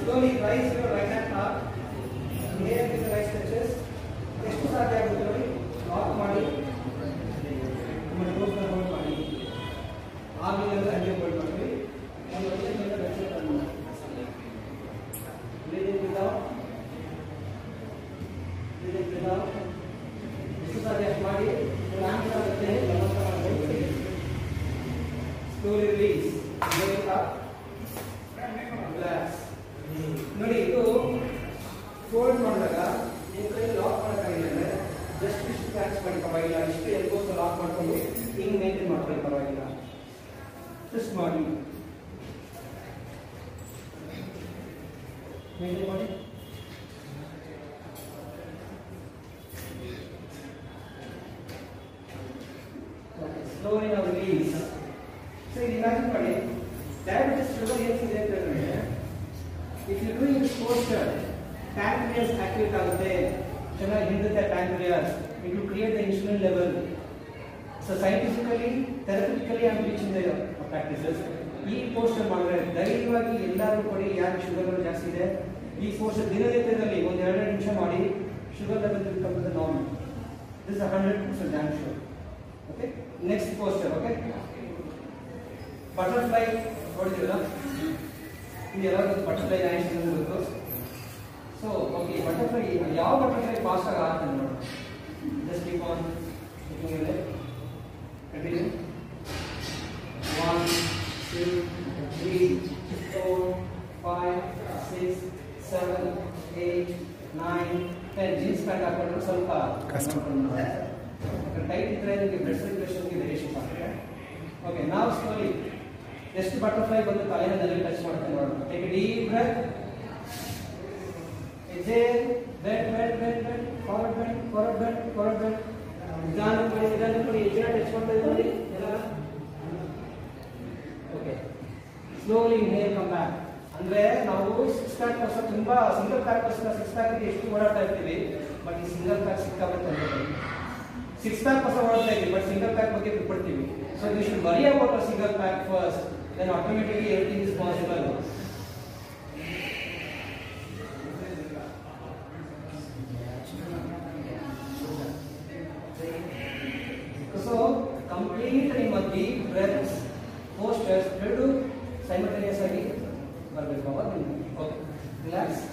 slowly rise your right hand up. Here with the right stretches. ಎಷ್ಟು ಸಾಧ್ಯ ಆಗುತ್ತೆ ನೋಡಿ ಲಾಕ್ ಮಾಡಿ ನಿಮ್ಮ ಟೋಸ್ ನ ಹೋಲ್ಡ್ ಮಾಡಿ ಆಮೇಲೆ ಅಂದ್ರೆ ಹಂಗೆ ಹೋಲ್ಡ್ ಮಾಡ್ತೀವಿ ಒಂದು ಒಳ್ಳೆ ಮೇಲೆ ರಚನೆ ಮಾಡಿ ಬ್ರೀದಿಂಗ್ ವಿದೌಟ್ ಎಷ್ಟು ಸಾಧ್ಯ ಅಷ್ಟು ಮಾಡಿ ಆಂಕರ್ ಆಗುತ್ತೆ slowly release wake up relax ನೋಡಿ ಇದು ಫೋಲ್ಡ್ ಮಾಡಿದಾಗ ನಿಮ್ಮ ಕೈ ಲಾಕ್ ಮಾಡೋಕ್ಕಾಗಿಲ್ಲ ಜಸ್ಟ್ ಇಷ್ಟು ಕ್ಯಾಚ್ ಮಾಡಿ ಪರವಾಗಿಲ್ಲ ಇಷ್ಟು ಎಲ್ಬೋಸ್ ಲಾಕ್ ಮಾಡ್ಕೊಂಡು ಹಿಂಗೆ ಮೇಂಟೈನ್ ಮಾಡ್ಕೊಳ್ಳಿ ಪರವಾಗಿಲ್ಲ ಜಸ್ಟ್ ಮಾಡಿ ಮೇಂಟೈನ್ ಮಾಡಿ slowly now release so imagine ಮಾಡಿ diabetes sugar ಏನಿದೆ ಅಂತ ಹೇಳಿದ್ರೆ if you doing this posture pancreas activate ಆಗುತ್ತೆ ಚೆನ್ನಾಗಿ ಹಿಂಡುತ್ತೆ pancreas it will create the insulin level so scientifically therapeutically I am teaching the practices ಈ posture ಮಾಡಿದ್ರೆ ಧೈರ್ಯವಾಗಿ ಎಲ್ಲರೂ ಕೊಡಿ ಯಾರು ಶುಗರ್ ಜಾಸ್ತಿ ಇದೆ ಈ posture ದಿನನಿತ್ಯದಲ್ಲಿ ಒಂದು 2 ನಿಮಿಷ ಮಾಡಿ sugar level will come to the normal this is 100% damn sure okay next posture okay butterfly ನೋಡಿದಿರಲ್ಲ ಇದು ಎಲ್ಲರೂ ಬಟರ್ಫ್ಲೈ ಆಕ್ಷನ್ ಅಂತ ಗೊತ್ತು ಸೊ ಓಕೆ ಬಟರ್ಫ್ಲೈ ಯಾವ ಬಟರ್ಫ್ಲೈ ಫಾಸ್ಟ್ ಆಗಿ ಆಗುತ್ತೆ ನೋಡಿ just keep on looking at it continue 1 2 3 4 5 6 7 8 9 10 jeans pant ಹಾಕೊಂಡ್ರೆ ಸ್ವಲ್ಪ ಕಷ್ಟ ಟೈಟ್ ಇದ್ರೆ ನಿಮಗೆ ಬ್ಲಡ್ ಸರ್ಕ್ಯುಲೇಷನ್ಗೆ ವೇರಿಯೇಷನ್ ಆಗುತ್ತೆ ಓಕೆ ನಾವು ಸ್ಲೋಲಿ ಎಷ್ಟು ಬಟರ್ಫ್ಲೈ ಬಂದು ತಲೆನ ನಲ್ಲಿ ಟಚ್ ಮಾಡ್ತಾರೆ ನೋಡೋಣ take a deep breath exhale bend forward bend ನಿಧಾನ ಮಾಡಿ ಎಜೆನ ಟಚ್ ಮಾಡ್ತಾ ಇದ್ದೀವಿ ಎಲ್ಲ okay slowly inhale come back ಅಂದ್ರೆ ನಾವು ಸಿಕ್ಸ್ ಪ್ಯಾಕ್ కోసం ತುಂಬಾ ಸಿಂಗಲ್ ಪ್ಯಾಕ್ కోసం ಸಿಕ್ಸ್ ಪ್ಯಾಕ್ ಗೆ ಎಷ್ಟು ಓಡಾಡ್ತಾ ಇರ್ತೀವಿ ಬಟ್ ಈ ಸಿಂಗಲ್ ಪ್ಯಾಕ್ ಸಿಕ್ಕಾಬತ್ತೆ ಸಿಕ್ಸ್ ಪ್ಯಾಕ್ కోసం ಓಡಾಡ್ತಾ ಇದ್ದೀವಿ ಬಟ್ ಸಿಂಗಲ್ ಪ್ಯಾಕ್ ಬಗ್ಗೆ ಬಿಟ್ಬಿಡ್ತೀವಿ so you should worry about a single pack first then automatically everything is possible so complete ನಿಮ್ಮ deep breaths postures do